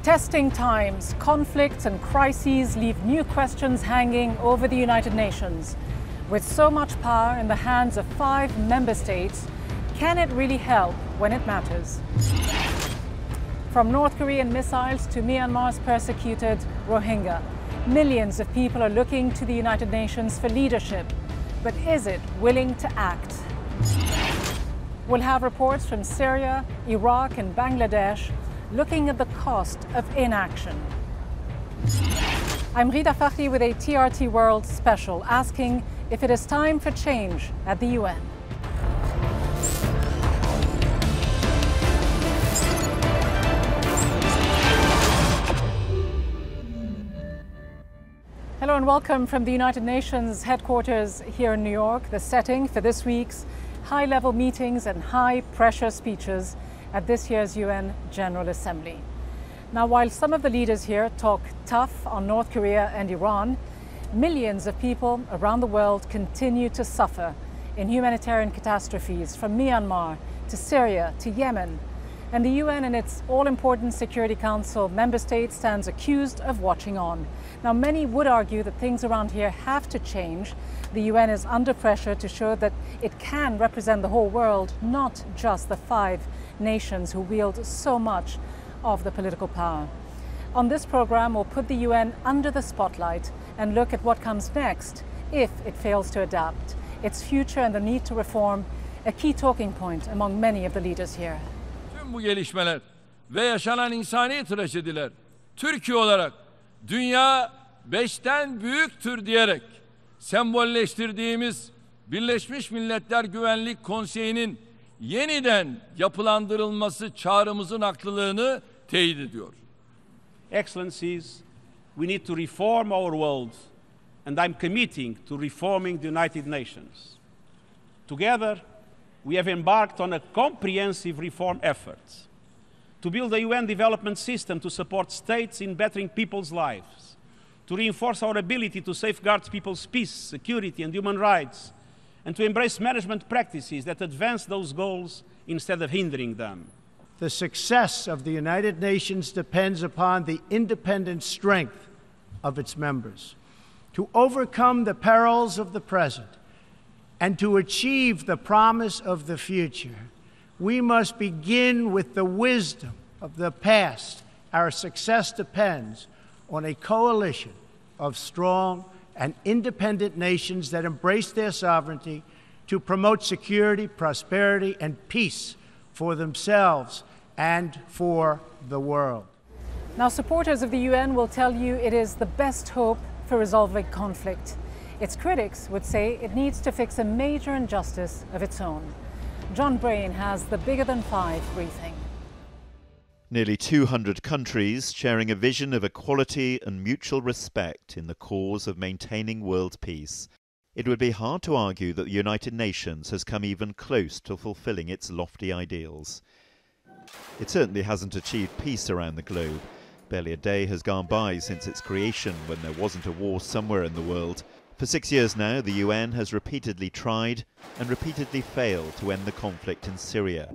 Testing times, conflicts and crises leave new questions hanging over the United Nations. With so much power in the hands of 5 member states, can it really help when it matters? From North Korean missiles to Myanmar's persecuted Rohingya, millions of people are looking to the United Nations for leadership. But is it willing to act? We'll have reports from Syria, Iraq and Bangladesh looking at the cost of inaction. I'm Ghida Fakhry with a TRT World special asking if it is time for change at the UN. Hello and welcome from the United Nations headquarters here in New York. The setting for this week's high-level meetings and high-pressure speeches at this year's UN General Assembly. Now, while some of the leaders here talk tough on North Korea and Iran, millions of people around the world continue to suffer in humanitarian catastrophes from Myanmar to Syria to Yemen. And the UN and its all-important Security Council member state stands accused of watching on. Now, many would argue that things around here have to change. The UN is under pressure to show that it can represent the whole world, not just the 5 nations who wield so much of the political power. On this program, we'll put the UN under the spotlight and look at what comes next if it fails to adapt. Its future and the need to reform, a key talking point among many of the leaders here. Tüm bu gelişmeler ve yaşanan insani trajediler Türkiye olarak dünya 5'ten büyüktür diyerek sembolleştirdiğimiz Birleşmiş Milletler Güvenlik Konseyi'nin yeniden yapılandırılması çağrımızın haklılığını teyit ediyor. Excellencies, we need to reform our world, and I'm committing to reforming the United Nations. Together, we have embarked on a comprehensive reform effort to build a UN development system to support states in bettering people's lives, to reinforce our ability to safeguard people's peace, security, and human rights, and to embrace management practices that advance those goals instead of hindering them. The success of the United Nations depends upon the independent strength of its members. To overcome the perils of the present and to achieve the promise of the future, we must begin with the wisdom of the past. Our success depends on a coalition of strong and independent nations that embrace their sovereignty to promote security, prosperity, and peace for themselves and for the world. Now, supporters of the UN will tell you it is the best hope for resolving conflict. Its critics would say it needs to fix a major injustice of its own. John Brain has the Bigger Than 5 briefing. Nearly 200 countries sharing a vision of equality and mutual respect in the cause of maintaining world peace. It would be hard to argue that the United Nations has come even close to fulfilling its lofty ideals. It certainly hasn't achieved peace around the globe. Barely a day has gone by since its creation when there wasn't a war somewhere in the world. For 6 years now, the UN has repeatedly tried and repeatedly failed to end the conflict in Syria.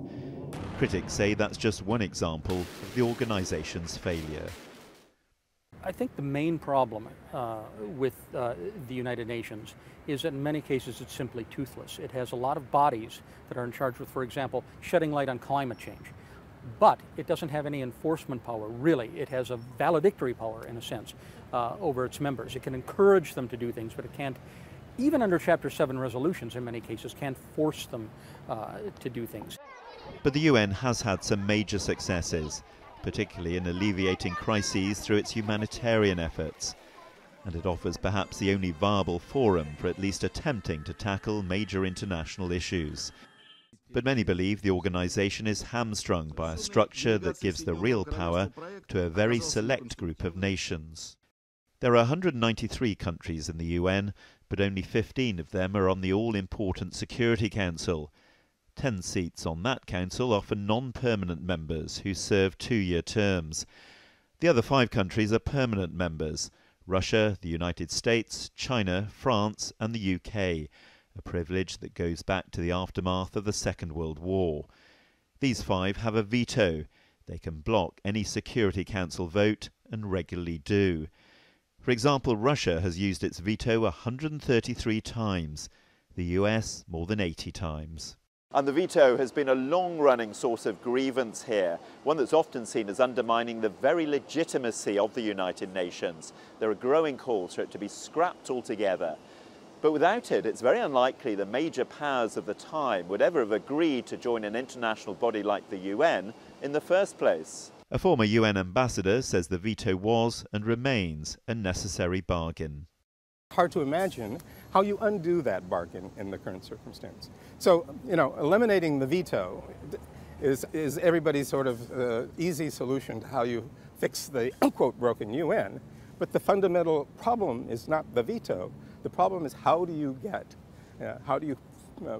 Critics say that's just one example of the organisation's failure. I think the main problem with the United Nations is that in many cases it's simply toothless. It has a lot of bodies that are in charge with, for example, shedding light on climate change. But it doesn't have any enforcement power, really. It has a valedictory power, in a sense, over its members. It can encourage them to do things, but it can't, even under Chapter 7 resolutions in many cases, can't force them to do things. But the UN has had some major successes, particularly in alleviating crises through its humanitarian efforts. And it offers perhaps the only viable forum for at least attempting to tackle major international issues. But many believe the organisation is hamstrung by a structure that gives the real power to a very select group of nations. There are 193 countries in the UN, but only 15 of them are on the all-important Security Council. 10 seats on that council are for non-permanent members who serve 2-year terms. The other 5 countries are permanent members: Russia, the United States, China, France and the UK, a privilege that goes back to the aftermath of the Second World War. These 5 have a veto, They can block any Security Council vote and regularly do. For example, Russia has used its veto 133 times, the US more than 80 times. And the veto has been a long-running source of grievance here, one that's often seen as undermining the very legitimacy of the United Nations. There are growing calls for it to be scrapped altogether. But without it, it's very unlikely the major powers of the time would ever have agreed to join an international body like the UN in the first place. A former UN ambassador says the veto was and remains a necessary bargain. Hard to imagine how you undo that bargain in the current circumstance. So, eliminating the veto is everybody's sort of easy solution to how you fix the, unquote, broken UN. But the fundamental problem is not the veto. The problem is how do you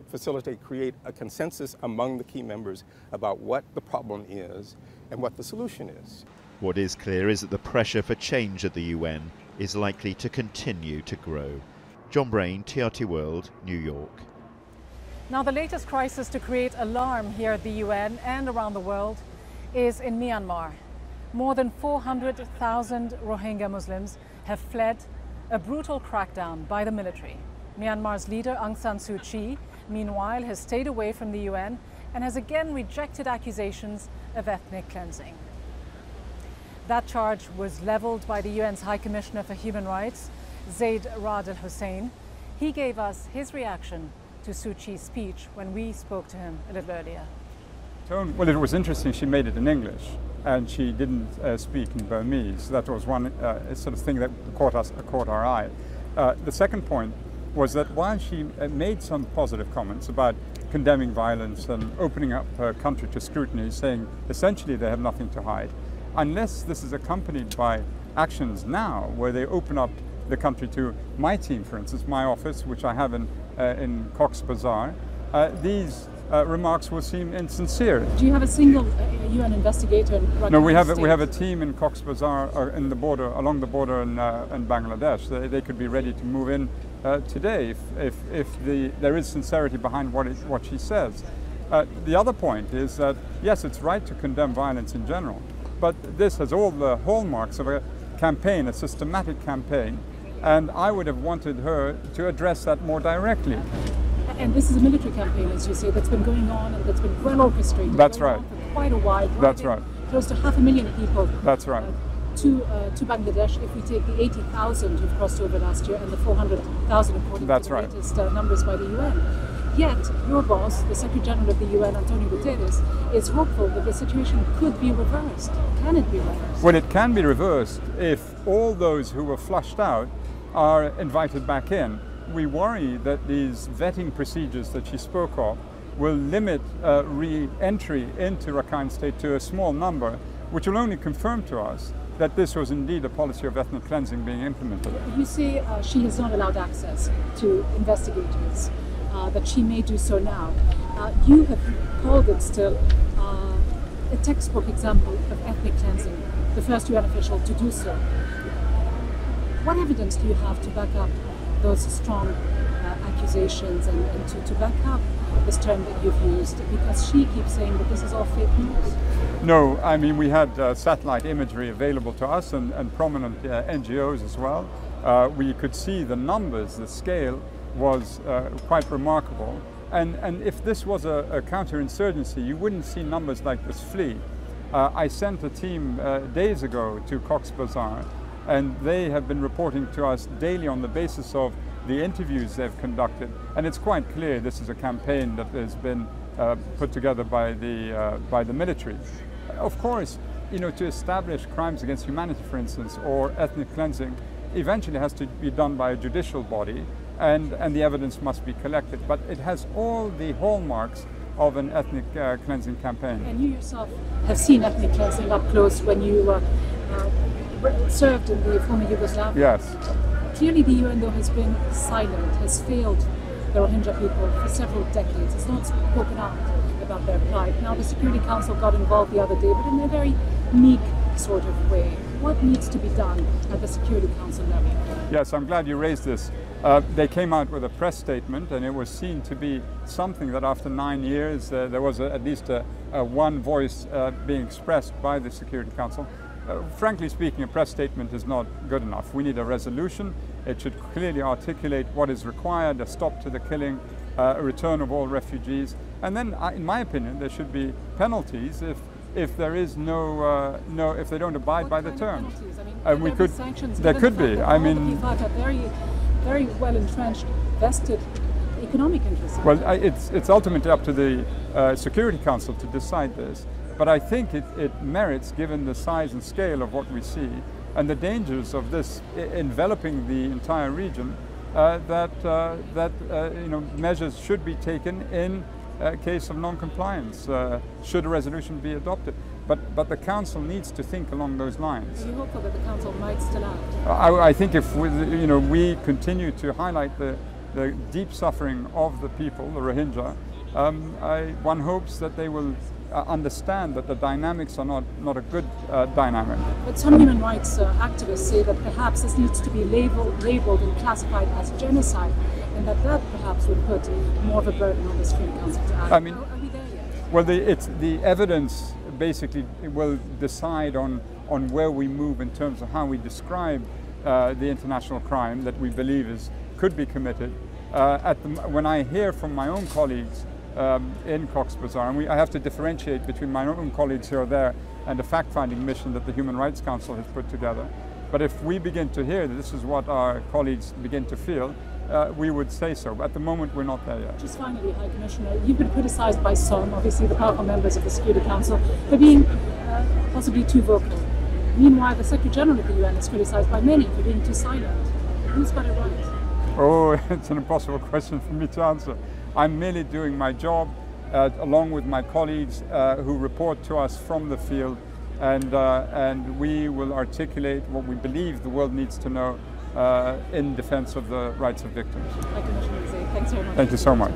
facilitate, create a consensus among the key members about what the problem is and what the solution is. What is clear is that the pressure for change at the UN is likely to continue to grow. John Brain, TRT World, New York. Now, the latest crisis to create alarm here at the UN and around the world is in Myanmar. More than 400,000 Rohingya Muslims have fled a brutal crackdown by the military. Myanmar's leader Aung San Suu Kyi, meanwhile, has stayed away from the UN and has again rejected accusations of ethnic cleansing. That charge was leveled by the UN's High Commissioner for Human Rights, Zeid Ra'ad al-Hussein. He gave us his reaction to Suu Kyi's speech when we spoke to him a little earlier. Well, it was interesting. She made it in English, and she didn't speak in Burmese. That was one sort of thing that caught our eye. The second point was that while she made some positive comments about condemning violence and opening up her country to scrutiny, saying essentially they have nothing to hide, unless this is accompanied by actions now where they open up the country to my team, for instance, my office, which I have in Cox's Bazar, these remarks will seem insincere. Do you have a single UN investigator? No, we have a team in Cox's Bazar along the border in Bangladesh. They could be ready to move in today if there is sincerity behind what she says. The other point is that yes, it's right to condemn violence in general, but this has all the hallmarks of a campaign, a systematic campaign, and I would have wanted her to address that more directly. And this is a military campaign, as you say, that's been going on and that's been well orchestrated. That's right. For quite a while. That's right. Close to 500,000 people. That's right. To Bangladesh, if we take the 80,000 who've crossed over last year and the 400,000 according to the latest numbers by the UN. Yet, your boss, the Secretary General of the UN, Antonio Guterres, is hopeful that the situation could be reversed. Can it be reversed? Well, it can be reversed if all those who were flushed out are invited back in. We worry that these vetting procedures that she spoke of will limit re-entry into Rakhine State to a small number, which will only confirm to us that this was indeed a policy of ethnic cleansing being implemented. You say she has not allowed access to investigators, that she may do so now. You have called it still a textbook example of ethnic cleansing, the first UN official to do so. What evidence do you have to back up those strong accusations and to back up this term that you've used? Because she keeps saying that this is all fake news. No, I mean, we had satellite imagery available to us and prominent NGOs as well. We could see the numbers, the scale was quite remarkable. And if this was a counterinsurgency, you wouldn't see numbers like this flee. I sent a team days ago to Cox's Bazar, and they have been reporting to us daily on the basis of the interviews they've conducted. And it's quite clear this is a campaign that has been put together by the military. Of course, to establish crimes against humanity, for instance, or ethnic cleansing, eventually has to be done by a judicial body, and the evidence must be collected. But it has all the hallmarks of an ethnic cleansing campaign. And you yourself have seen ethnic cleansing up close when you served in the former Yugoslavia. Yes. Clearly the UN, though, has been silent, has failed the Rohingya people for several decades. It's not spoken out about their plight. Now the Security Council got involved the other day, but in a very meek sort of way. What needs to be done at the Security Council level? Yes, I'm glad you raised this. They came out with a press statement, and it was seen to be something that after 9 years there was at least one voice being expressed by the Security Council. Frankly speaking, a press statement is not good enough. We need a resolution. It should clearly articulate what is required, a stop to the killing, a return of all refugees. And then, in my opinion, there should be penalties if there is if they don't abide by the terms. I mean, there could be. I mean, people have very well entrenched, vested economic interests. Well, it's ultimately up to the Security Council to decide this. But I think it merits, given the size and scale of what we see and the dangers of this enveloping the entire region, that measures should be taken in case of non-compliance, should a resolution be adopted. But the Council needs to think along those lines. Are you hopeful that the Council might still act? I think if we continue to highlight the deep suffering of the people, the Rohingya, one hopes that they will understand that the dynamics are not a good dynamic. But some human rights activists say that perhaps this needs to be labeled and classified as genocide, and that perhaps would put more of a burden on the Security Council to act. I mean, are we there yet? Well, the evidence basically will decide on where we move in terms of how we describe the international crime that we believe could be committed. When I hear from my own colleagues in Cox's Bazar, and I have to differentiate between my own colleagues who are there and the fact-finding mission that the Human Rights Council has put together. But if we begin to hear that this is what our colleagues begin to feel, we would say so. But at the moment, we're not there yet. Just finally, High Commissioner, you've been criticised by some, obviously the powerful members of the Security Council, for being possibly too vocal. Meanwhile, the Secretary General of the UN is criticised by many for being too silent. Who's got it right? Oh, it's an impossible question for me to answer. I'm merely doing my job along with my colleagues who report to us from the field, and we will articulate what we believe the world needs to know in defense of the rights of victims. Thanks very much. Thank you so much.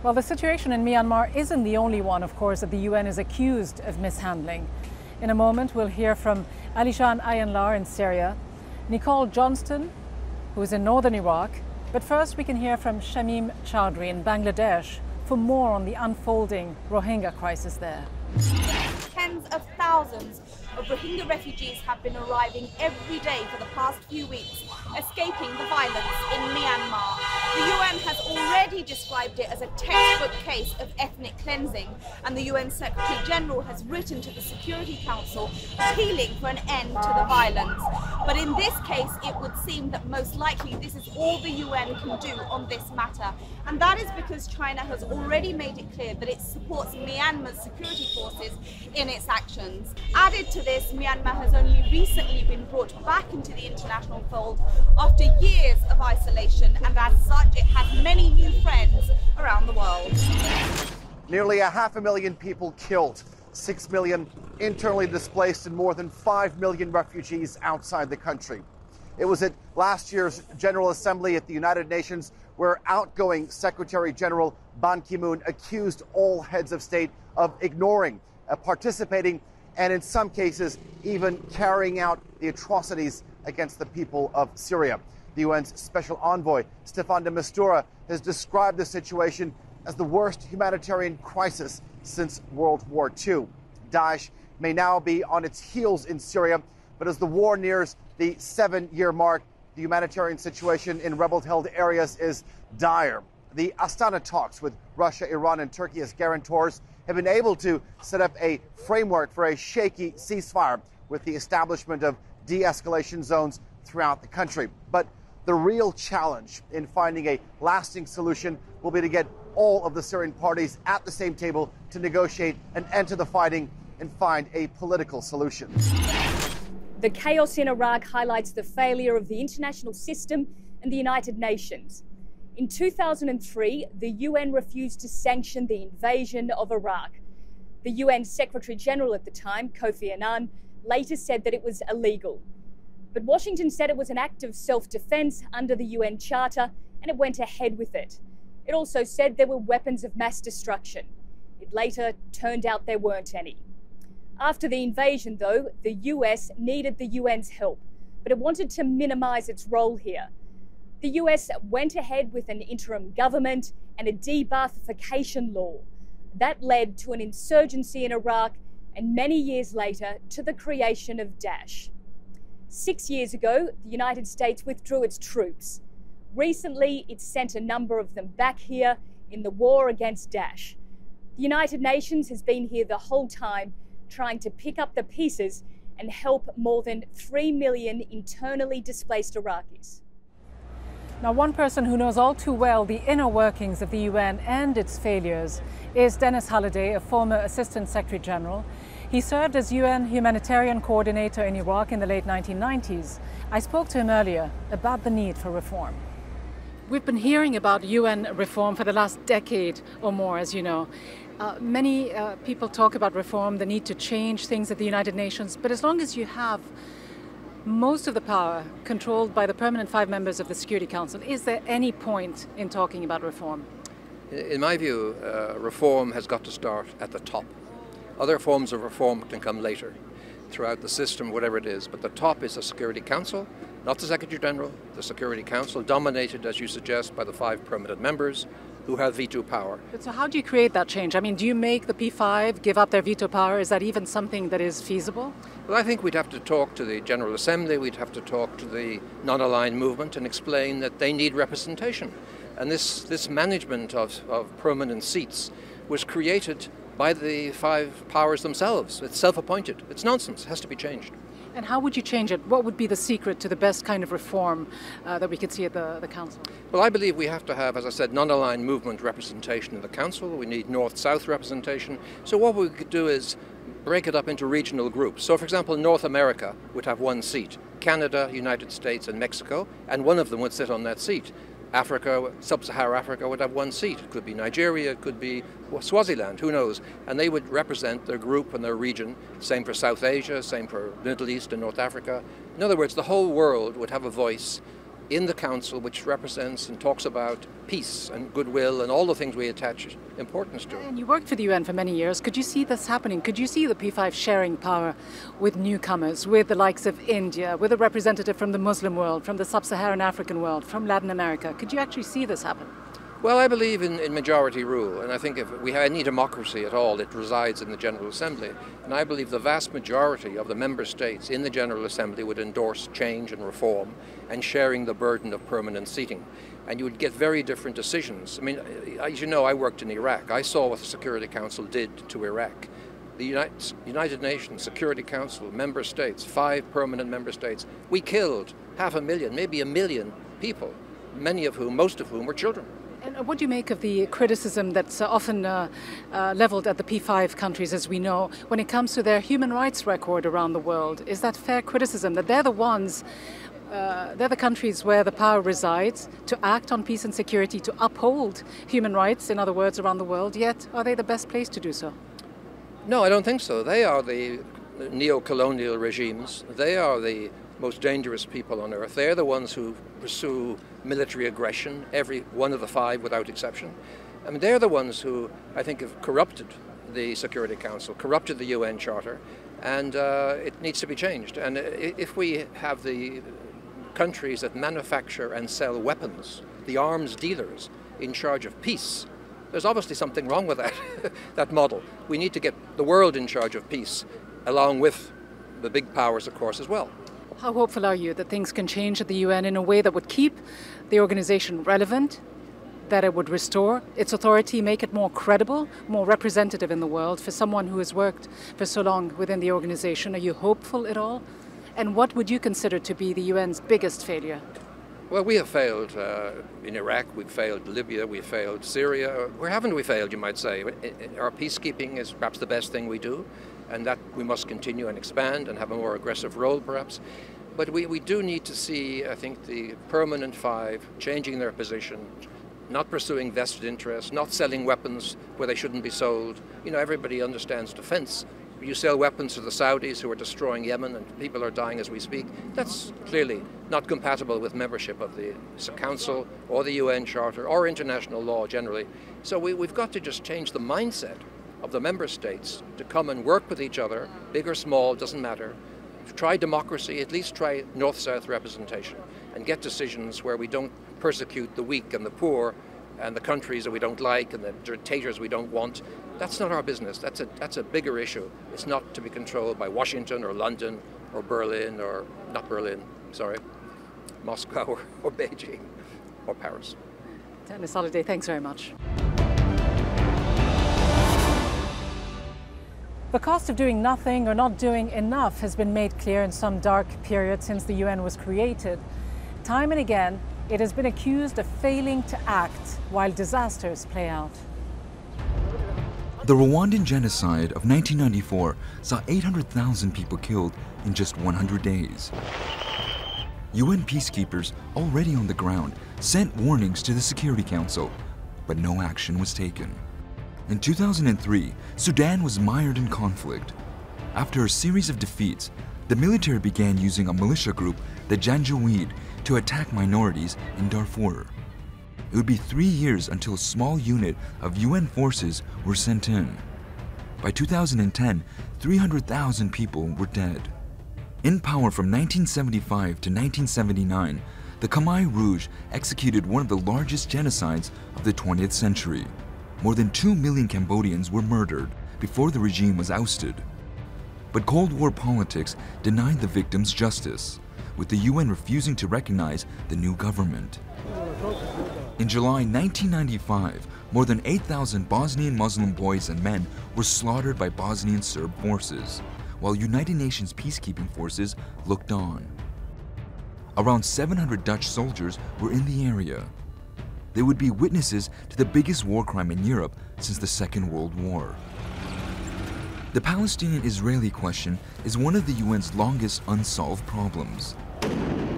Well, the situation in Myanmar isn't the only one, of course, that the UN is accused of mishandling. In a moment, we'll hear from Alishan Ayanlar in Syria, Nicole Johnston, who is in northern Iraq. But first, we can hear from Shamim Chowdhury in Bangladesh for more on the unfolding Rohingya crisis there. Tens of thousands of Rohingya refugees have been arriving every day for the past few weeks, escaping the violence in Myanmar. The UN has already described it as a textbook case of ethnic cleansing, and the UN Secretary General has written to the Security Council appealing for an end to the violence. But in this case, it would seem that most likely this is all the UN can do on this matter. And that is because China has already made it clear that it supports Myanmar's security forces in its actions. Added to this, Myanmar has only recently been brought back into the international fold after years of isolation, and as such, it has many new friends around the world. Nearly 500,000 people killed, 6 million internally displaced, and more than 5 million refugees outside the country. It was at last year's General Assembly at the United Nations where outgoing Secretary General Ban Ki-moon accused all heads of state of ignoring, participating, and in some cases even carrying out the atrocities against the people of Syria. The UN's Special Envoy, Staffan de Mistura, has described the situation as the worst humanitarian crisis since World War II. Daesh may now be on its heels in Syria, but as the war nears the 7-year mark, the humanitarian situation in rebel-held areas is dire. The Astana talks with Russia, Iran, and Turkey as guarantors have been able to set up a framework for a shaky ceasefire with the establishment of de-escalation zones throughout the country. But the real challenge in finding a lasting solution will be to get all of the Syrian parties at the same table to negotiate an end to the fighting and find a political solution. The chaos in Iraq highlights the failure of the international system and the United Nations. In 2003, the UN refused to sanction the invasion of Iraq. The UN Secretary General at the time, Kofi Annan, later said that it was illegal. But Washington said it was an act of self-defense under the UN Charter, and it went ahead with it. It also said there were weapons of mass destruction. It later turned out there weren't any. After the invasion, though, the US needed the UN's help, but it wanted to minimize its role here. The US went ahead with an interim government and a de-Baathification law. That led to an insurgency in Iraq and many years later to the creation of Daesh. 6 years ago, the United States withdrew its troops. Recently, it sent a number of them back here in the war against Daesh. The United Nations has been here the whole time, trying to pick up the pieces and help more than 3 million internally displaced Iraqis. Now, one person who knows all too well the inner workings of the UN and its failures is Dennis Halliday, a former Assistant Secretary General. He served as UN humanitarian coordinator in Iraq in the late 1990s. I spoke to him earlier about the need for reform. We've been hearing about UN reform for the last decade or more, as you know. Many people talk about reform, the need to change things at the United Nations, but as long as you have most of the power controlled by the permanent 5 members of the Security Council, is there any point in talking about reform? In my view, reform has got to start at the top. Other forms of reform can come later throughout the system, whatever it is, but the top is the Security Council, not the Secretary General, the Security Council, dominated, as you suggest, by the 5 permanent members who have veto power. But so how do you create that change? I mean, do you make the P5 give up their veto power? Is that even something that is feasible? Well, I think we'd have to talk to the General Assembly, we'd have to talk to the non-aligned movement and explain that they need representation. And this management of permanent seats was created by the 5 powers themselves. It's self-appointed. It's nonsense. It has to be changed. And how would you change it? What would be the secret to the best kind of reform that we could see at the Council? Well, I believe we have to have, as I said, non-aligned movement representation in the Council. We need North-South representation. So what we could do is break it up into regional groups. So, for example, North America would have 1 seat. Canada, United States and Mexico, and one of them would sit on that seat. Africa, Sub-Saharan Africa would have 1 seat. It could be Nigeria, it could be Swaziland, who knows? And they would represent their group and their region. Same for South Asia, same for Middle East and North Africa. In other words, the whole world would have a voice in the Council which represents and talks about peace and goodwill and all the things we attach importance to. And you worked for the UN for many years. Could you see this happening? Could you see the P5 sharing power with newcomers, with the likes of India, with a representative from the Muslim world, from the Sub-Saharan African world, from Latin America? Could you actually see this happen? Well, I believe in majority rule, and I think if we have any democracy at all, it resides in the General Assembly. And I believe the vast majority of the member states in the General Assembly would endorse change and reform and sharing the burden of permanent seating. And you would get very different decisions. I mean, as you know, I worked in Iraq. I saw what the Security Council did to Iraq. The United Nations Security Council, member states, 5 permanent member states, we killed 500,000, maybe 1 million people, most of whom were children. And what do you make of the criticism that's often leveled at the P5 countries, as we know, when it comes to their human rights record around the world? Is that fair criticism, that they're the ones, they're the countries where the power resides to act on peace and security, to uphold human rights, in other words, around the world, yet are they the best place to do so? No, I don't think so. They are the neo-colonial regimes. They are the most dangerous people on earth. They're the ones who pursue military aggression, every one of the 5 without exception. I mean, they're the ones who, I think, have corrupted the Security Council, corrupted the UN Charter, and it needs to be changed. And if we have the countries that manufacture and sell weapons, the arms dealers in charge of peace, there's obviously something wrong with that, that model. We need to get the world in charge of peace, along with the big powers, of course, as well. How hopeful are you that things can change at the UN in a way that would keep the organization relevant, that it would restore its authority, make it more credible, more representative in the world for someone who has worked for so long within the organization? Are you hopeful at all? And what would you consider to be the UN's biggest failure? Well, we have failed in Iraq, we've failed Libya, we've failed Syria. Where haven't we failed, you might say? Our peacekeeping is perhaps the best thing we do, and that we must continue and expand and have a more aggressive role, perhaps. But we do need to see, I think, the permanent 5 changing their position, not pursuing vested interests, not selling weapons where they shouldn't be sold. You know, everybody understands defense. You sell weapons to the Saudis who are destroying Yemen and people are dying as we speak. That's clearly not compatible with membership of the Council or the UN Charter or international law generally. So we've got to just change the mindset of the member states to come and work with each other, big or small, doesn't matter. Try democracy, at least try north-south representation, and get decisions where we don't persecute the weak and the poor and the countries that we don't like and the dictators we don't want. That's not our business. That's a bigger issue. It's not to be controlled by Washington or London or Berlin, or not Berlin, sorry, Moscow or Beijing or Paris. Dennis Holliday, thanks very much. The cost of doing nothing or not doing enough has been made clear in some dark period since the UN was created. Time and again, it has been accused of failing to act while disasters play out. The Rwandan genocide of 1994 saw 800,000 people killed in just 100 days. UN peacekeepers already on the ground sent warnings to the Security Council, but no action was taken. In 2003, Sudan was mired in conflict. After a series of defeats, the military began using a militia group, the Janjaweed, to attack minorities in Darfur. It would be 3 years until a small unit of UN forces were sent in. By 2010, 300,000 people were dead. In power from 1975 to 1979, the Khmer Rouge executed one of the largest genocides of the 20th century. More than 2 million Cambodians were murdered before the regime was ousted. But Cold War politics denied the victims justice, with the UN refusing to recognize the new government. In July 1995, more than 8,000 Bosnian Muslim boys and men were slaughtered by Bosnian Serb forces, while United Nations peacekeeping forces looked on. Around 700 Dutch soldiers were in the area. They would be witnesses to the biggest war crime in Europe since the Second World War. The Palestinian-Israeli question is one of the UN's longest unsolved problems.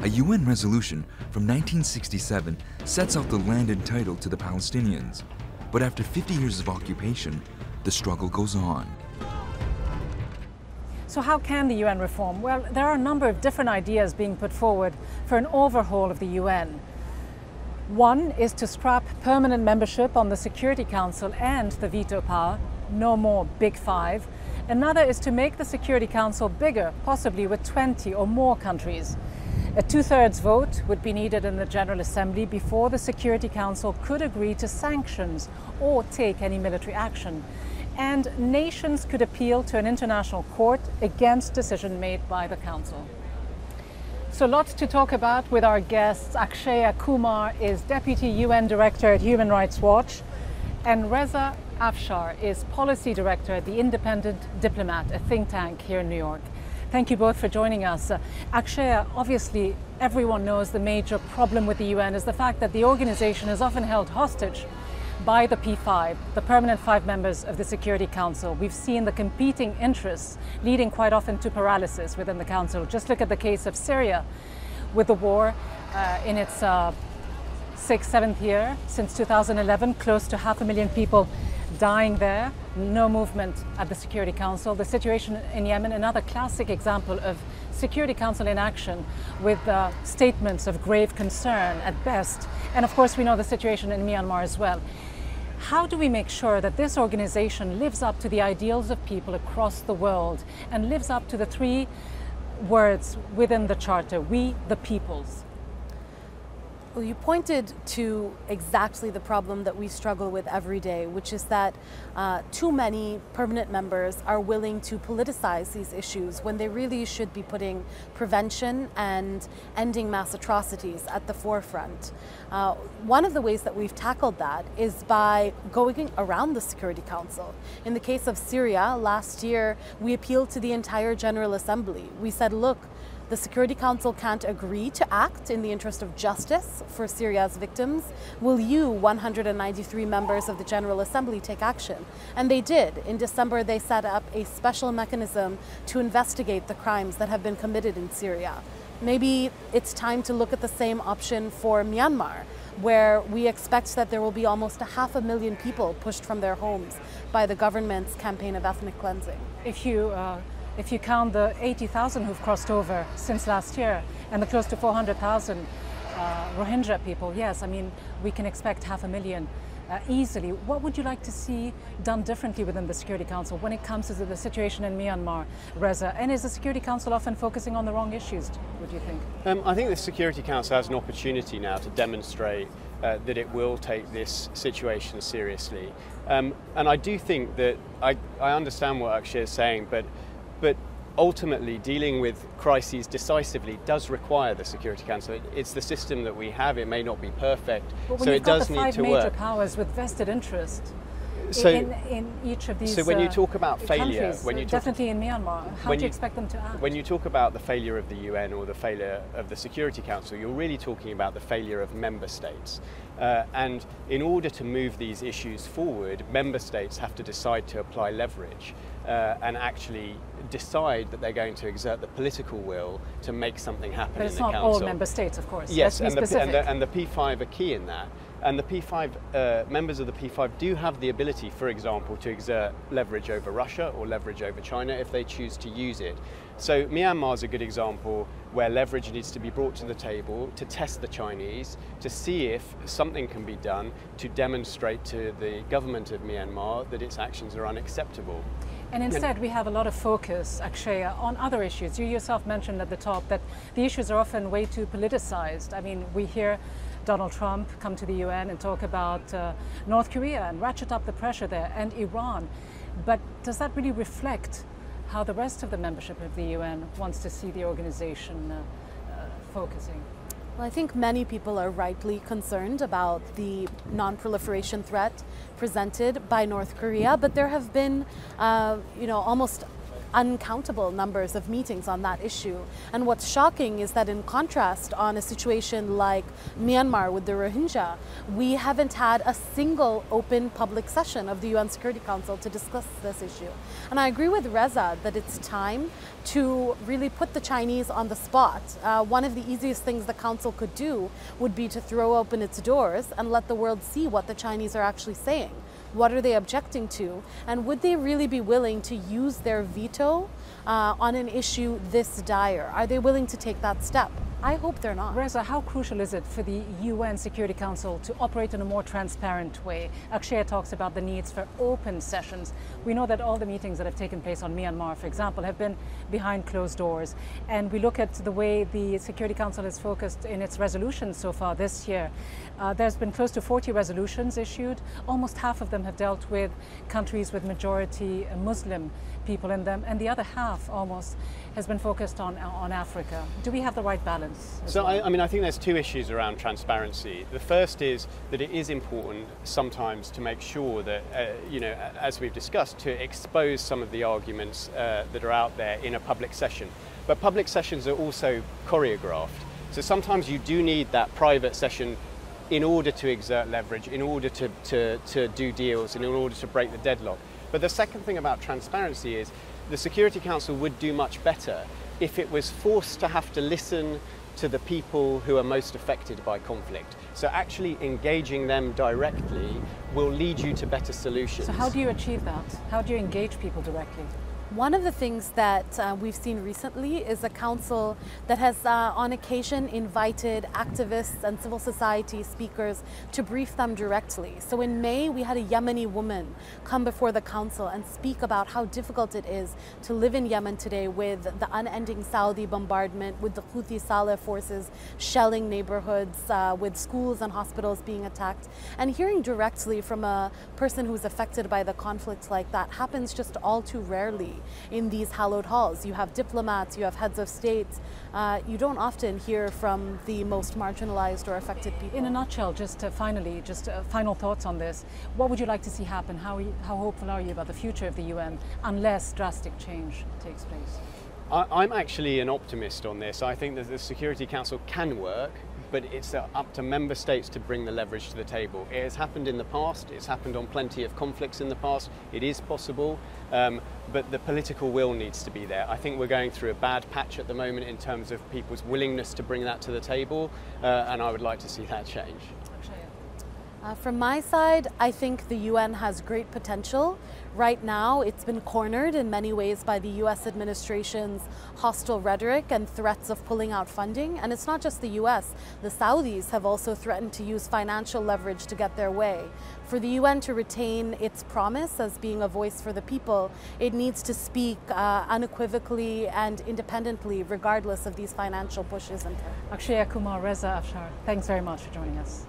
A UN resolution from 1967 sets out the land entitled to the Palestinians, but after 50 years of occupation, the struggle goes on. So how can the UN reform? Well, there are a number of different ideas being put forward for an overhaul of the UN. One is to scrap permanent membership on the Security Council and the veto power, no more Big Five. Another is to make the Security Council bigger, possibly with 20 or more countries. A 2/3 vote would be needed in the General Assembly before the Security Council could agree to sanctions or take any military action. And nations could appeal to an international court against decision made by the Council. So lots to talk about with our guests. Akshaya Kumar is Deputy UN Director at Human Rights Watch, and Reza Afshar is Policy Director at the Independent Diplomat, a think tank here in New York. Thank you both for joining us. Akshaya, obviously everyone knows the major problem with the UN is the fact that the organization is often held hostage by the P5, the permanent 5 members of the Security Council. We've seen the competing interests leading quite often to paralysis within the Council. Just look at the case of Syria, with the war in its 6th, 7th year since 2011, close to 500,000 people dying there, no movement at the Security Council. The situation in Yemen, another classic example of Security Council inaction with statements of grave concern at best. And of course, we know the situation in Myanmar as well. How do we make sure that this organization lives up to the ideals of people across the world and lives up to the 3 words within the Charter, we the peoples? Well, you pointed to exactly the problem that we struggle with every day, which is that too many permanent members are willing to politicize these issues when they really should be putting prevention and ending mass atrocities at the forefront. One of the ways that we've tackled that is by going around the Security Council. In the case of Syria, last year, we appealed to the entire General Assembly. We said, look, the Security Council can't agree to act in the interest of justice for Syria's victims. Will you, 193 members of the General Assembly, take action? And they did. In December, they set up a special mechanism to investigate the crimes that have been committed in Syria. Maybe it's time to look at the same option for Myanmar, where we expect that there will be almost 500,000 people pushed from their homes by the government's campaign of ethnic cleansing. If you count the 80,000 who've crossed over since last year and the close to 400,000 Rohingya people, yes, I mean, we can expect 500,000 easily. What would you like to see done differently within the Security Council when it comes to the situation in Myanmar, Reza? And is the Security Council often focusing on the wrong issues, would you think? I think the Security Council has an opportunity now to demonstrate that it will take this situation seriously. And I do think that I understand what Akshay is saying, but ultimately dealing with crises decisively does require the Security Council. It's the system that we have. It may not be perfect, so it does need to work. But when you've got the 5 major powers with vested interest in each of these so when you talk about failure, countries, definitely in Myanmar, how do you expect them to act? When you talk about the failure of the UN or the failure of the Security Council, you're really talking about the failure of member states. And in order to move these issues forward, member states have to decide to apply leverage and actually decide that they're going to exert the political will to make something happen in the council. But it's not all member states, of course. Yes, and the P5 are key in that. And the P5, members of the P5 do have the ability, for example, to exert leverage over Russia or leverage over China if they choose to use it. So Myanmar is a good example where leverage needs to be brought to the table to test the Chinese, to see if something can be done to demonstrate to the government of Myanmar that its actions are unacceptable. And instead, we have a lot of focus, Akshay, on other issues. You yourself mentioned at the top that the issues are often way too politicized. I mean, we hear Donald Trump come to the UN and talk about North Korea and ratchet up the pressure there, and Iran. But does that really reflect how the rest of the membership of the UN wants to see the organization focusing? Well, I think many people are rightly concerned about the non-proliferation threat presented by North Korea, but there have been, almost uncountable numbers of meetings on that issue. And what's shocking is that in contrast, on a situation like Myanmar with the Rohingya, we haven't had a single open public session of the UN Security Council to discuss this issue. And I agree with Reza that it's time to really put the Chinese on the spot. One of the easiest things the Council could do would be to throw open its doors and let the world see what the Chinese are actually saying. What are they objecting to? And would they really be willing to use their veto on an issue this dire? Are they willing to take that step? I hope they're not. Reza, how crucial is it for the UN Security Council to operate in a more transparent way? Akshay talks about the needs for open sessions. We know that all the meetings that have taken place on Myanmar, for example, have been behind closed doors. And we look at the way the Security Council has focused in its resolutions so far this year. There's been close to 40 resolutions issued. Almost half of them have dealt with countries with majority Muslim people in them, and the other half almost has been focused on Africa. Do we have the right balance? So I mean, I think there's two issues around transparency. The first is that it is important sometimes to make sure that, as we've discussed, to expose some of the arguments that are out there in a public session. But public sessions are also choreographed. So sometimes you do need that private session in order to exert leverage, in order to do deals, and in order to break the deadlock. But the second thing about transparency is the Security Council would do much better if it was forced to have to listen to the people who are most affected by conflict. So actually engaging them directly will lead you to better solutions. So how do you achieve that? How do you engage people directly? One of the things that we've seen recently is a council that has on occasion invited activists and civil society speakers to brief them directly. So in May, we had a Yemeni woman come before the council and speak about how difficult it is to live in Yemen today with the unending Saudi bombardment, with the Houthi Saleh forces shelling neighborhoods, with schools and hospitals being attacked. And hearing directly from a person who's affected by the conflict like that happens just all too rarely in these hallowed halls. You have diplomats, you have heads of state. You don't often hear from the most marginalized or affected people. In a nutshell, finally, final thoughts on this. What would you like to see happen? How hopeful are you about the future of the UN unless drastic change takes place? I'm actually an optimist on this. I think that the Security Council can work, but it's up to member states to bring the leverage to the table. It has happened in the past, it's happened on plenty of conflicts in the past, it is possible, but the political will needs to be there. I think we're going through a bad patch at the moment in terms of people's willingness to bring that to the table, and I would like to see that change. From my side, I think the UN has great potential. Right now, it's been cornered in many ways by the US administration's hostile rhetoric and threats of pulling out funding. And it's not just the US. The Saudis have also threatened to use financial leverage to get their way. For the UN to retain its promise as being a voice for the people, it needs to speak unequivocally and independently, regardless of these financial pushes and threats. Akshaya Kumar, Reza Afshar, thanks very much for joining us.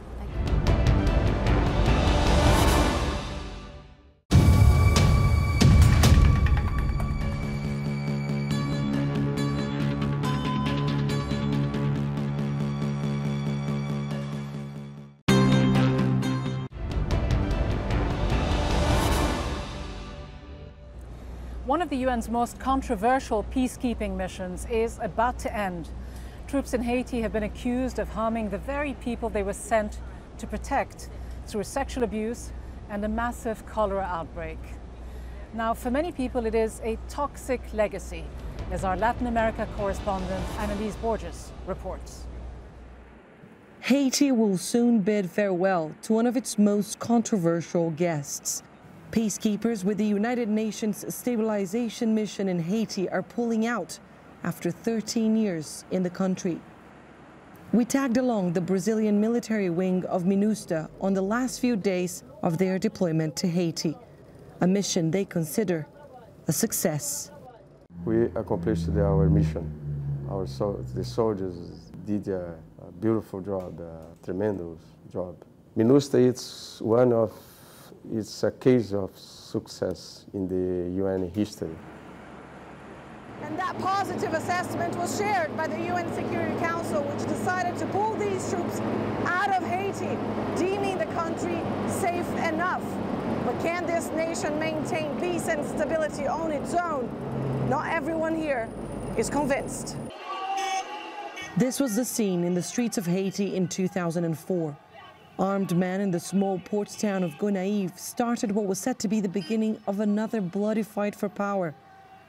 One of the UN's most controversial peacekeeping missions is about to end. Troops in Haiti have been accused of harming the very people they were sent to protect through sexual abuse and a massive cholera outbreak. Now, for many people, it is a toxic legacy, as our Latin America correspondent Annalise Borges reports. Haiti will soon bid farewell to one of its most controversial guests. Peacekeepers with the United Nations Stabilization Mission in Haiti are pulling out after 13 years in the country. We tagged along the Brazilian military wing of MINUSTA on the last few days of their deployment to Haiti, a mission they consider a success. We accomplished our mission. The soldiers did a beautiful job, a tremendous job. MINUSTA it's a case of success in the UN history. And that positive assessment was shared by the UN Security Council, which decided to pull these troops out of Haiti, deeming the country safe enough. But can this nation maintain peace and stability on its own? Not everyone here is convinced. This was the scene in the streets of Haiti in 2004. Armed men in the small port town of Gonaïves started what was said to be the beginning of another bloody fight for power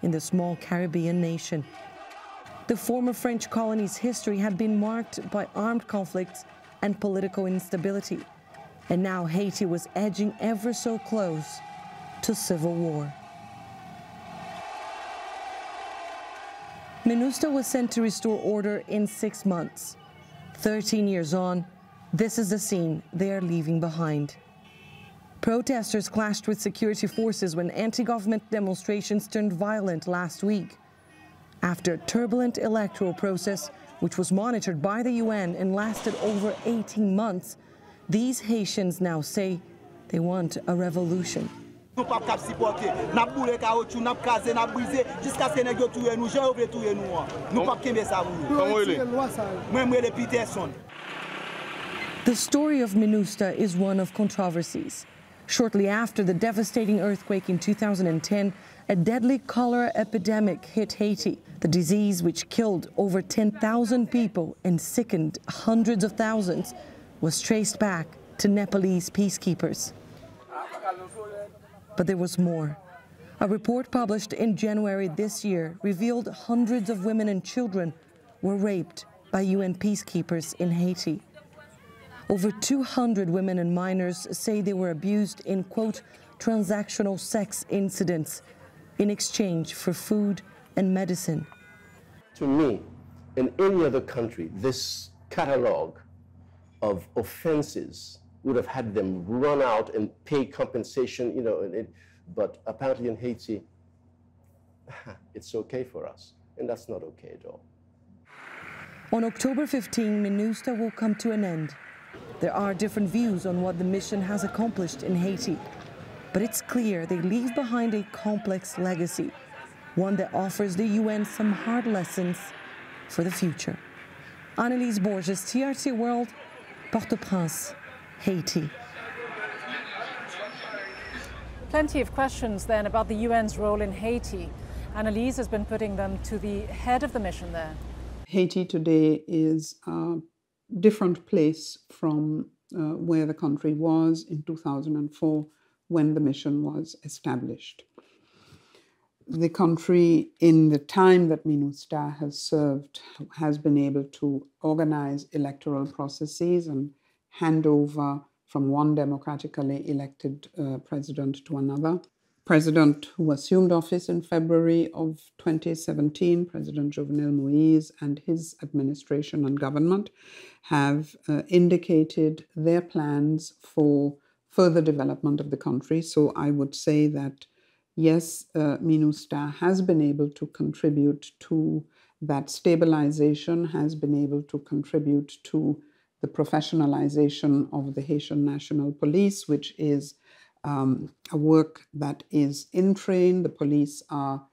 in the small Caribbean nation. The former French colony's history had been marked by armed conflicts and political instability, and now Haiti was edging ever so close to civil war. MINUSTA was sent to restore order in 6 months. 13 years on, this is the scene they are leaving behind. Protesters clashed with security forces when anti-government demonstrations turned violent last week. After a turbulent electoral process, which was monitored by the UN and lasted over 18 months, these Haitians now say they want a revolution. The story of MINUSTA is one of controversies. Shortly after the devastating earthquake in 2010, a deadly cholera epidemic hit Haiti. The disease, which killed over 10,000 people and sickened hundreds of thousands, was traced back to Nepalese peacekeepers. But there was more. A report published in January this year revealed hundreds of women and children were raped by UN peacekeepers in Haiti. Over 200 women and minors say they were abused in, quote, transactional sex incidents in exchange for food and medicine. To me, in any other country, this catalog of offenses would have had them run out and pay compensation, but apparently in Haiti, it's okay for us, and that's not okay at all. On October 15, MINUSTA will come to an end. There are different views on what the mission has accomplished in Haiti, but it's clear they leave behind a complex legacy, one that offers the UN some hard lessons for the future. Annalise Borges, TRT World, Port-au-Prince, Haiti. Plenty of questions then about the UN's role in Haiti. Annalise has been putting them to the head of the mission there. Haiti today is a different place from where the country was in 2004 when the mission was established. The country, in the time that MINUSTA has served, has been able to organize electoral processes and hand over from one democratically elected president to another. President who assumed office in February of 2017, President Jovenel Moïse, and his administration and government have indicated their plans for further development of the country. So I would say that, yes, MINUSTAH has been able to contribute to that stabilization, has been able to contribute to the professionalization of the Haitian National Police, which is a work that is in train. The police are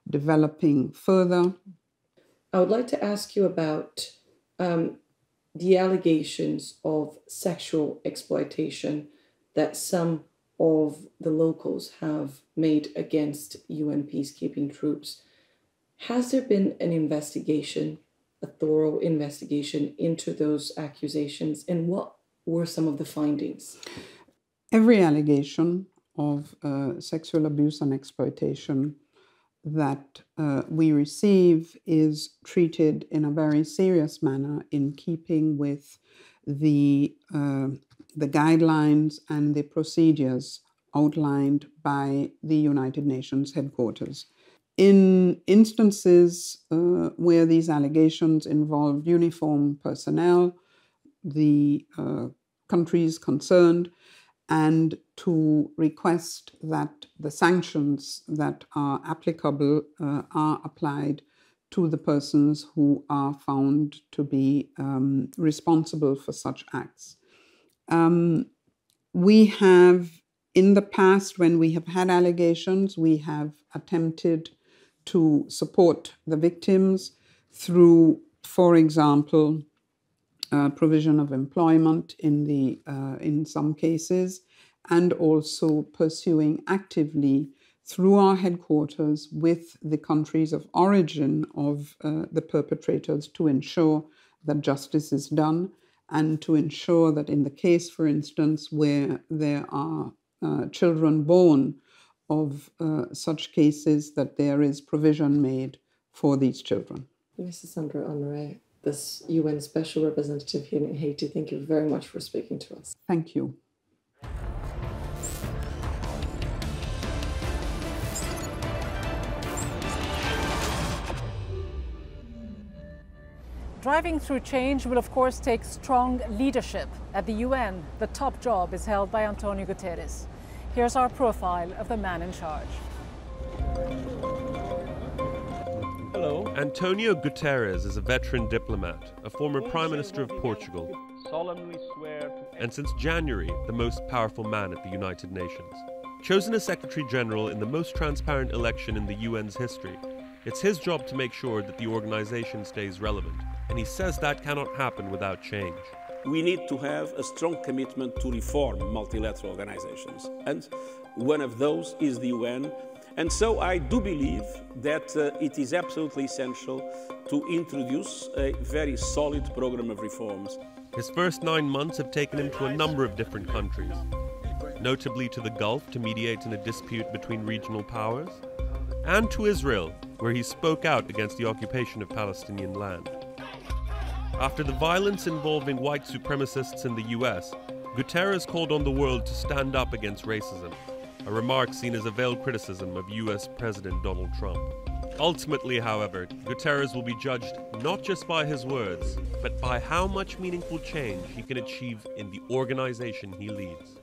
developing further. I would like to ask you about the allegations of sexual exploitation that some of the locals have made against UN peacekeeping troops. Has there been an investigation, a thorough investigation into those accusations, and what were some of the findings? Every allegation of sexual abuse and exploitation that we receive is treated in a very serious manner in keeping with the guidelines and the procedures outlined by the United Nations headquarters. In instances where these allegations involve uniformed personnel, the countries concerned, and to request that the sanctions that are applicable are applied to the persons who are found to be responsible for such acts. We have, in the past, when we have had allegations, we have attempted to support the victims through, for example, provision of employment in some cases, and also pursuing actively through our headquarters with the countries of origin of the perpetrators to ensure that justice is done, and to ensure that in the case, for instance, where there are children born of such cases, that there is provision made for these children. Mrs. Sandra Honoré, this UN Special Representative here in Haiti, thank you very much for speaking to us. Thank you. Driving through change will, of course, take strong leadership. At the UN, the top job is held by Antonio Guterres. Here's our profile of the man in charge. Hello. Antonio Guterres is a veteran diplomat, a former Prime Minister of Portugal, Solemnly swear and since January, the most powerful man at the United Nations. Chosen as Secretary General in the most transparent election in the UN's history, it's his job to make sure that the organization stays relevant, and he says that cannot happen without change. We need to have a strong commitment to reform multilateral organizations, and one of those is the UN. And so I do believe that it is absolutely essential to introduce a very solid program of reforms. His first 9 months have taken him to a number of different countries, notably to the Gulf to mediate in a dispute between regional powers, and to Israel, where he spoke out against the occupation of Palestinian land. After the violence involving white supremacists in the US, Guterres called on the world to stand up against racism, a remark seen as a veiled criticism of US President Donald Trump. Ultimately, however, Guterres will be judged not just by his words, but by how much meaningful change he can achieve in the organization he leads.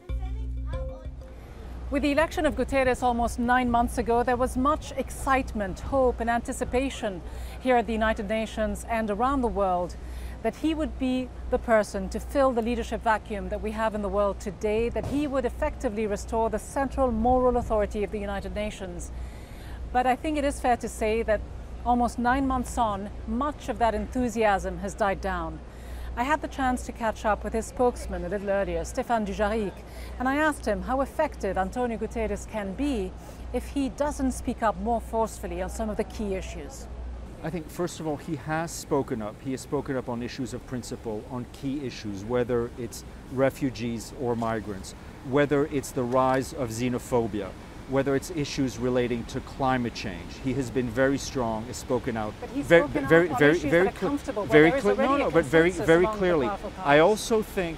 With the election of Guterres almost 9 months ago, there was much excitement, hope and anticipation here at the United Nations and around the world that he would be the person to fill the leadership vacuum that we have in the world today, that he would effectively restore the central moral authority of the United Nations. But I think it is fair to say that almost 9 months on, much of that enthusiasm has died down. I had the chance to catch up with his spokesman a little earlier, Stéphane Dujarric, and I asked him how effective Antonio Guterres can be if he doesn't speak up more forcefully on some of the key issues. I think, first of all, he has spoken up. He has spoken up on issues of principle, on key issues, whether it's refugees or migrants, whether it's the rise of xenophobia, whether it's issues relating to climate change. He has been very strong, has spoken out very clearly. I also think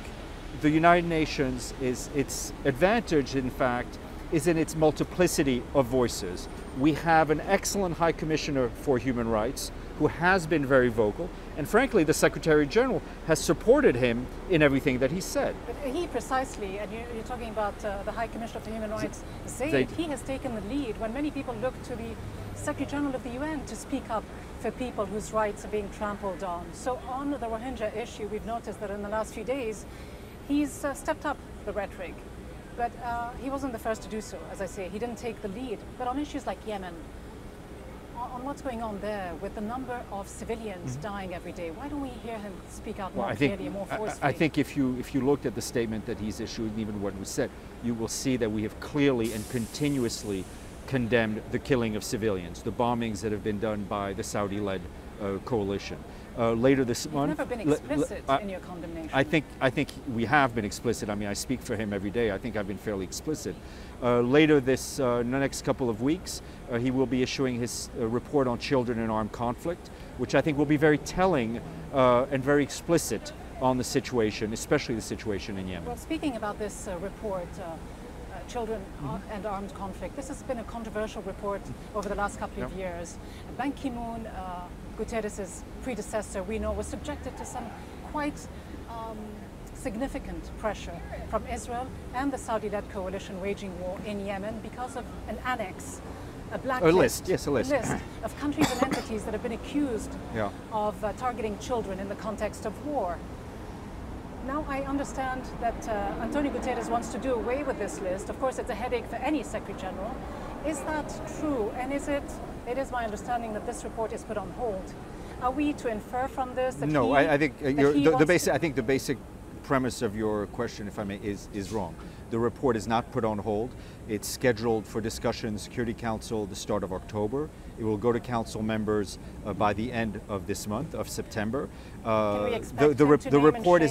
the United Nations its advantage, in fact, is in its multiplicity of voices. We have an excellent High Commissioner for Human Rights who has been very vocal, and frankly, the Secretary General has supported him in everything that he said. But he precisely, and you're talking about the High Commissioner for Human Rights, he has taken the lead when many people look to the Secretary General of the UN to speak up for people whose rights are being trampled on. So on the Rohingya issue, we've noticed that in the last few days, he's stepped up the rhetoric. But he wasn't the first to do so, as I say. He didn't take the lead. But on issues like Yemen, on what's going on there with the number of civilians dying every day, why don't we hear him speak out more clearly and more forcefully? I think if you looked at the statement that he's issued and even what was said, you will see that we have clearly and continuously condemned the killing of civilians, the bombings that have been done by the Saudi-led coalition. Later this month, You've never been explicit in your condemnation. I think we have been explicit. I mean, I speak for him every day. I think I've been fairly explicit. Later this next couple of weeks, he will be issuing his report on children in armed conflict, which I think will be very telling and very explicit on the situation, especially the situation in Yemen. Well, speaking about this report, Children and Armed Conflict, this has been a controversial report over the last couple of years. Ban Ki-moon, Guterres' predecessor, we know, was subjected to some quite significant pressure from Israel and the Saudi-led coalition waging war in Yemen because of an annex, a blacklist, a list of countries and entities that have been accused of targeting children in the context of war. Now I understand that Antonio Guterres wants to do away with this list. Of course, it's a headache for any Secretary General. Is that true? And it is my understanding that this report is put on hold. Are we to infer from this that no, I think the basic premise of your question, if I may, is wrong. The report is not put on hold. It's scheduled for discussion in the Security Council the start of October. It will go to Council members by the end of this month, of September. The report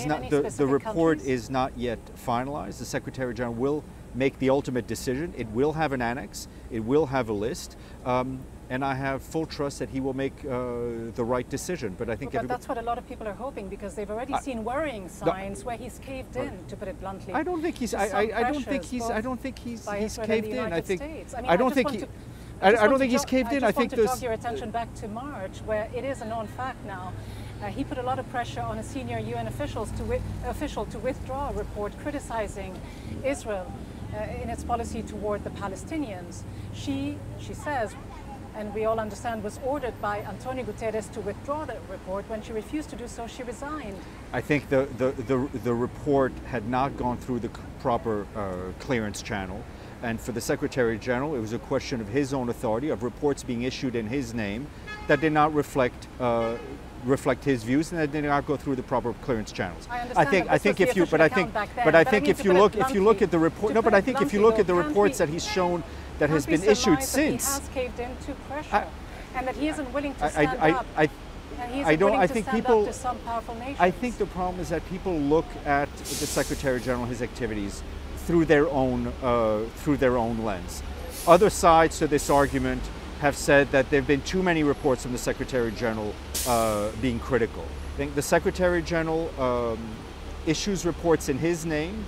is not yet finalized. The Secretary General will make the ultimate decision. It will have an annex. It will have a list. And I have full trust that he will make the right decision. But I think that's what a lot of people are hoping, because they've already seen worrying signs where he's caved in, to put it bluntly. I don't think he's. I don't think he's caved in. I think he's caved in. I just want to draw your attention back to March, where it is a known fact now. He put a lot of pressure on a senior UN official to withdraw a report criticizing Israel in its policy toward the Palestinians. She says, and we all understand, was ordered by Antonio Guterres to withdraw that report. When she refused to do so, she resigned. I think the report had not gone through the proper clearance channel. And for the Secretary General, it was a question of his own authority, of reports being issued in his name that did not reflect his views and that did not go through the proper clearance channels. I think if you look at the report, no, but I think if you look at the reports that he's shown that has been issued since, he has caved into pressure, and that he isn't willing to stand up. I think people. I think the problem is that people look at the Secretary General, his activities, through their own lens. Other sides to this argument have said that there have been too many reports from the Secretary General being critical. I think the Secretary General issues reports in his name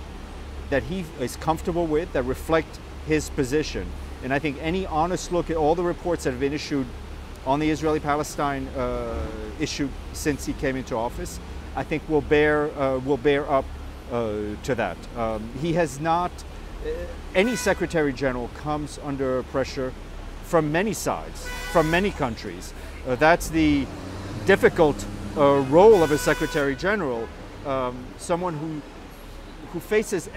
that he is comfortable with, that reflect his position. And I think any honest look at all the reports that have been issued on the Israeli-Palestine issue since he came into office, I think will bear up to that. He has not, any Secretary General comes under pressure from many sides, from many countries. That's the difficult role of a Secretary General, someone who faces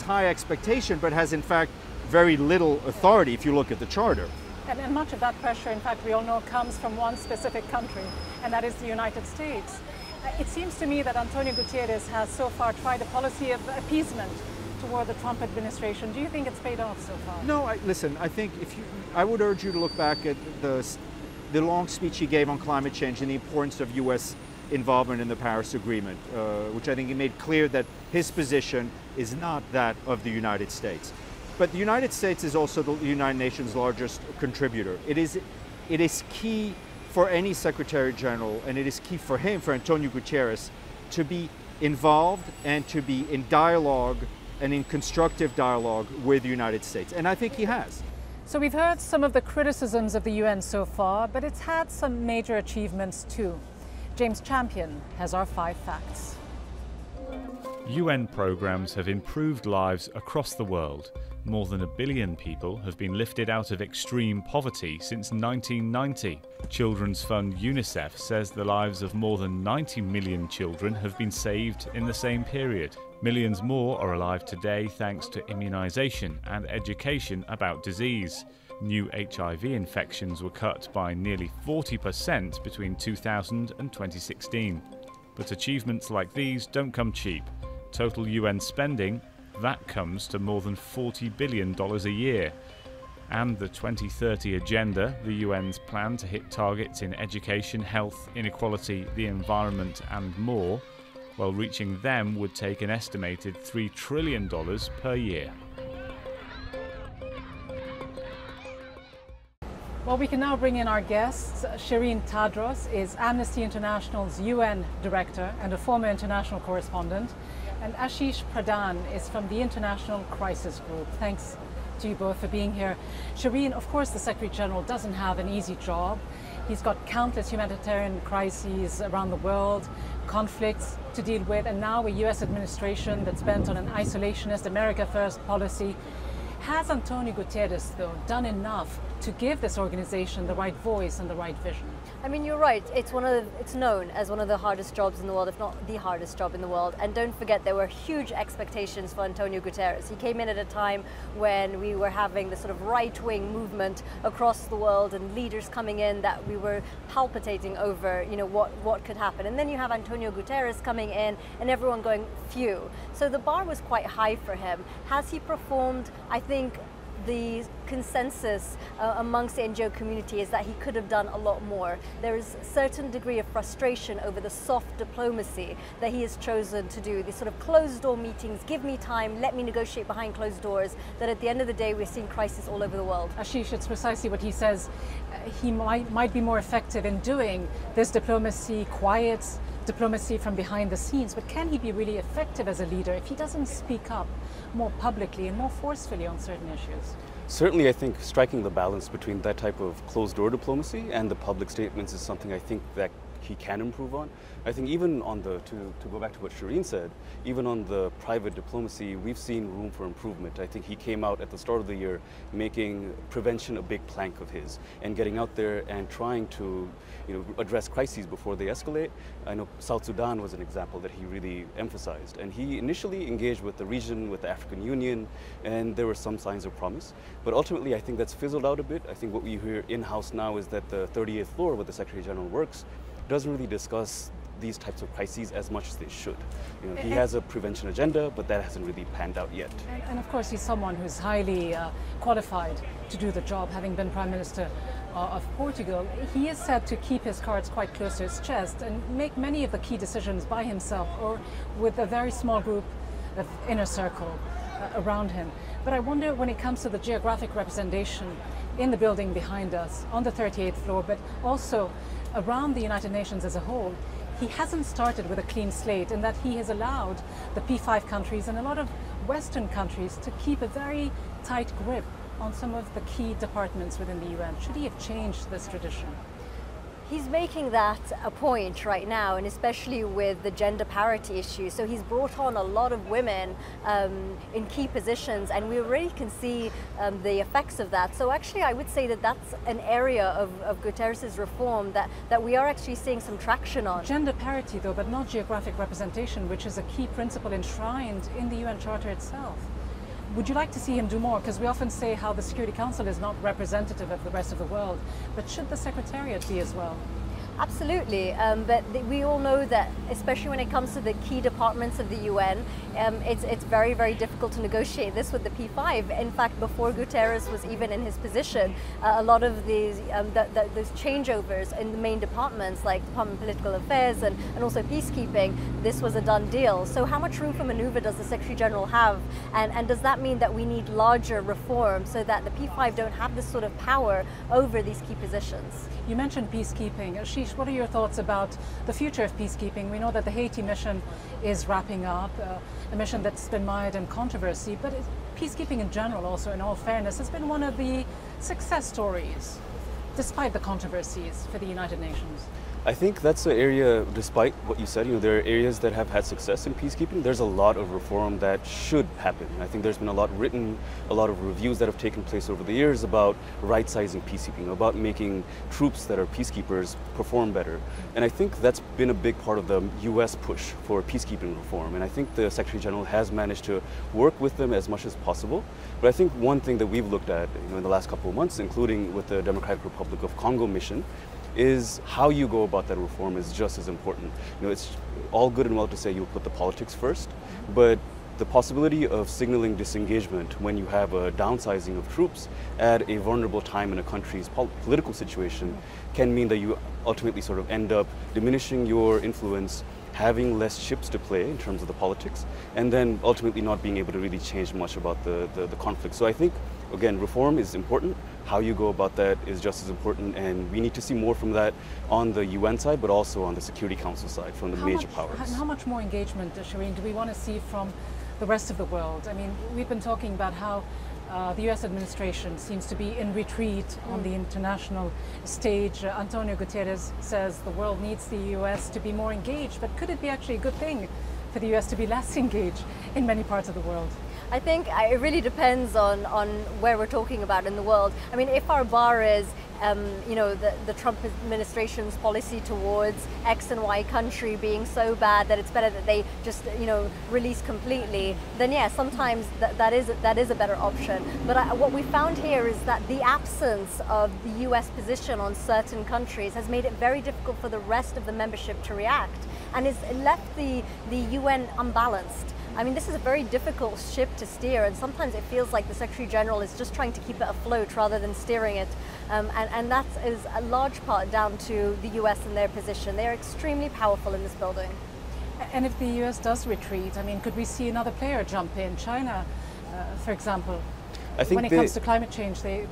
high expectation, but has in fact very little authority if you look at the Charter. And much of that pressure, in fact, we all know, comes from one specific country, and that is the United States. It seems to me that Antonio Guterres has so far tried a policy of appeasement toward the Trump administration. Do you think it's paid off so far? No, listen, I think I would urge you to look back at the long speech he gave on climate change and the importance of U.S. involvement in the Paris Agreement, which I think he made clear that his position is not that of the United States. But the United States is also the United Nations' largest contributor. It is key for any Secretary General, and it is key for him, for Antonio Guterres, to be involved and to be in dialogue and in constructive dialogue with the United States. And I think he has. So we've heard some of the criticisms of the UN so far, but it's had some major achievements too. James Champion has our 5 facts. UN programs have improved lives across the world. More than 1 billion people have been lifted out of extreme poverty since 1990. Children's Fund UNICEF says the lives of more than 90 million children have been saved in the same period. Millions more are alive today thanks to immunization and education about disease. New HIV infections were cut by nearly 40% between 2000 and 2016. But achievements like these don't come cheap. Total UN spending, that comes to more than $40 billion a year. And the 2030 agenda, the UN's plan to hit targets in education, health, inequality, the environment and more, well, reaching them would take an estimated $3 trillion per year. Well, we can now bring in our guests. Shireen Tadros is Amnesty International's UN Director and a former international correspondent. And Ashish Pradhan is from the International Crisis Group. Thanks to you both for being here. Shireen, of course, the Secretary General doesn't have an easy job. He's got countless humanitarian crises around the world, conflicts to deal with, and now a US administration that's bent on an isolationist, America First policy. Has Antonio Guterres, though, done enough to give this organization the right voice and the right vision? I mean, you're right. It's known as one of the hardest jobs in the world, if not the hardest job in the world. And don't forget, there were huge expectations for Antonio Guterres. He came in at a time when we were having the sort of right-wing movement across the world and leaders coming in that we were palpitating over, you know, what could happen. And then you have Antonio Guterres coming in and everyone going, phew. So the bar was quite high for him. Has he performed? I think the consensus amongst the NGO community is that he could have done a lot more. There is a certain degree of frustration over the soft diplomacy that he has chosen to do, these sort of closed door meetings, give me time, let me negotiate behind closed doors, that at the end of the day we're seeing crisis all over the world. Ashish, it's precisely what he says. He might be more effective in doing this diplomacy, quiet diplomacy from behind the scenes, but can he be really effective as a leader if he doesn't speak up more publicly and more forcefully on certain issues? Certainly, I think striking the balance between that type of closed-door diplomacy and the public statements is something I think that he can improve on. I think even on the, to go back to what Shireen said, even on the private diplomacy, we've seen room for improvement. I think he came out at the start of the year making prevention a big plank of his and getting out there and trying to, you know, address crises before they escalate. I know South Sudan was an example that he really emphasized, and he initially engaged with the region, with the African Union, and there were some signs of promise. But ultimately, I think that's fizzled out a bit. I think what we hear in-house now is that the 38th floor, where the Secretary General works, doesn't really discuss these types of crises as much as they should. You know, he has a prevention agenda, but that hasn't really panned out yet. And of course, he's someone who's highly qualified to do the job, having been Prime Minister of Portugal. He is said to keep his cards quite close to his chest and make many of the key decisions by himself or with a very small group of inner circle around him. But I wonder, when it comes to the geographic representation in the building behind us, on the 38th floor, but also around the United Nations as a whole, he hasn't started with a clean slate, in that he has allowed the P5 countries and a lot of Western countries to keep a very tight grip on some of the key departments within the UN. Should he have changed this tradition? He's making that a point right now, and especially with the gender parity issue. So he's brought on a lot of women in key positions, and we already can see the effects of that. So actually, I would say that that's an area of Guterres' reform that we are actually seeing some traction on. Gender parity, though, but not geographic representation, which is a key principle enshrined in the UN Charter itself. Would you like to see him do more? Because we often say how the Security Council is not representative of the rest of the world, but should the Secretariat be as well? Absolutely, but we all know that, especially when it comes to the key departments of the UN, it's very, very difficult to negotiate this with the P5. In fact, before Guterres was even in his position, a lot of these those changeovers in the main departments, like Department of Political Affairs and also peacekeeping, this was a done deal. So how much room for maneuver does the Secretary General have? And does that mean that we need larger reform so that the P5 don't have this sort of power over these key positions? You mentioned peacekeeping. Ashish, Ashish, what are your thoughts about the future of peacekeeping? We know that the Haiti mission is wrapping up, a mission that's been mired in controversy, but peacekeeping in general, also in all fairness, has been one of the success stories, despite the controversies, for the United Nations. I think that's an area, despite what you said, there are areas that have had success in peacekeeping. There's a lot of reform that should happen. I think there's been a lot written, a lot of reviews that have taken place over the years about right-sizing peacekeeping, about making troops that are peacekeepers perform better. And I think that's been a big part of the US push for peacekeeping reform. And I think the Secretary General has managed to work with them as much as possible. But I think one thing that we've looked at in the last couple of months, including with the Democratic Republic of Congo mission, is how you go about that reform is just as important. It's all good and well to say you'll put the politics first, but the possibility of signaling disengagement when you have a downsizing of troops at a vulnerable time in a country's political situation can mean that you ultimately sort of end up diminishing your influence, having less chips to play in terms of the politics, and then ultimately not being able to really change much about the conflict. So I think, again, reform is important. How you go about that is just as important, and we need to see more from that on the UN side, but also on the Security Council side from the major powers. How much more engagement, Shireen, do we want to see from the rest of the world? I mean, we've been talking about how the US administration seems to be in retreat on the international stage. Antonio Guterres says the world needs the US to be more engaged, but could it be actually a good thing for the US to be less engaged in many parts of the world? I think it really depends on where we're talking about in the world. I mean, if our bar is, the Trump administration's policy towards X and Y country being so bad that it's better that they just, release completely, then yeah, sometimes that is a better option. But what we found here is that the absence of the US position on certain countries has made it very difficult for the rest of the membership to react, and it's left the UN unbalanced. I mean, this is a very difficult ship to steer, and sometimes it feels like the Secretary General is just trying to keep it afloat rather than steering it. And that is a large part down to the US and their position. They are extremely powerful in this building. And if the US does retreat, I mean, could we see another player jump in? China, for example. I think when it comes to climate change, they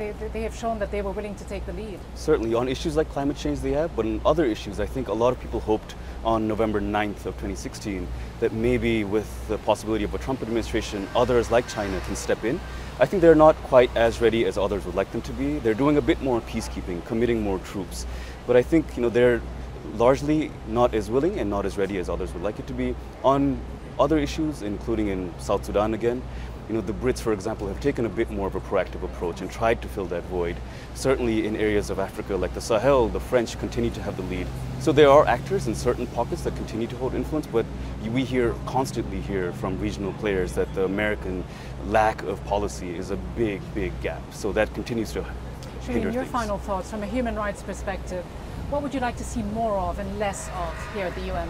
have shown that they were willing to take the lead. Certainly, on issues like climate change they have, but on other issues, I think a lot of people hoped on November 9th of 2016 that maybe with the possibility of a Trump administration, others like China can step in. I think they're not quite as ready as others would like them to be. They're doing a bit more peacekeeping, committing more troops. But I think they're largely not as willing and not as ready as others would like it to be on other issues, including in South Sudan again. The Brits, for example, have taken a bit more of a proactive approach and tried to fill that void. Certainly in areas of Africa like the Sahel, the French continue to have the lead. So there are actors in certain pockets that continue to hold influence, but we constantly hear from regional players that the American lack of policy is a big, big gap. So that continues to hinder your things. final thoughts from a human rights perspective. What would you like to see more of and less of here at the UN?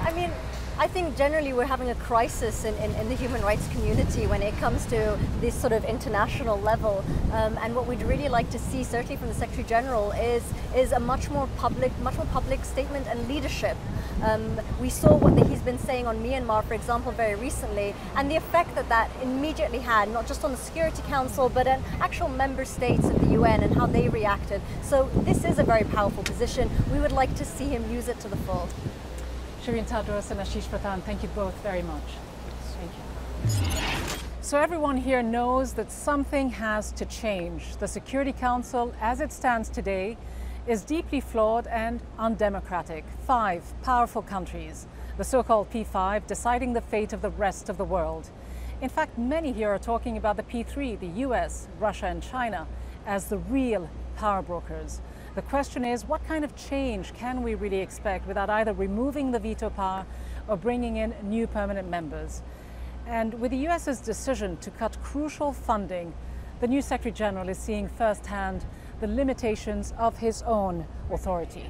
I mean, I think generally we're having a crisis in the human rights community when it comes to this sort of international level. And what we'd really like to see, certainly from the Secretary General, is a much more public statement and leadership. We saw what he's been saying on Myanmar, for example, very recently, and the effect that immediately had, not just on the Security Council, but on actual member states of the UN and how they reacted. So this is a very powerful position. We would like to see him use it to the full. Shireen Tadros and Ashish Pradhan, thank you both very much. Thank you. So everyone here knows that something has to change. The Security Council, as it stands today, is deeply flawed and undemocratic. 5 powerful countries, the so-called P5, deciding the fate of the rest of the world. In fact, many here are talking about the P3, the US, Russia and China, as the real power brokers. The question is, what kind of change can we really expect without either removing the veto power or bringing in new permanent members? And with the US's decision to cut crucial funding, the new Secretary General is seeing firsthand the limitations of his own authority.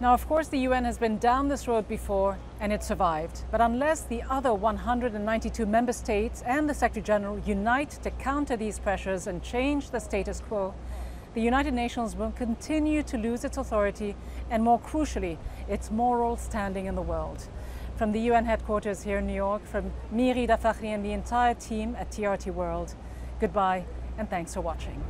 Now, of course, the UN has been down this road before and it survived. But unless the other 192 member states and the Secretary General unite to counter these pressures and change the status quo, the United Nations will continue to lose its authority and, more crucially, its moral standing in the world. From the UN headquarters here in New York, from me, Ghida, Fakhry, and the entire team at TRT World, goodbye and thanks for watching.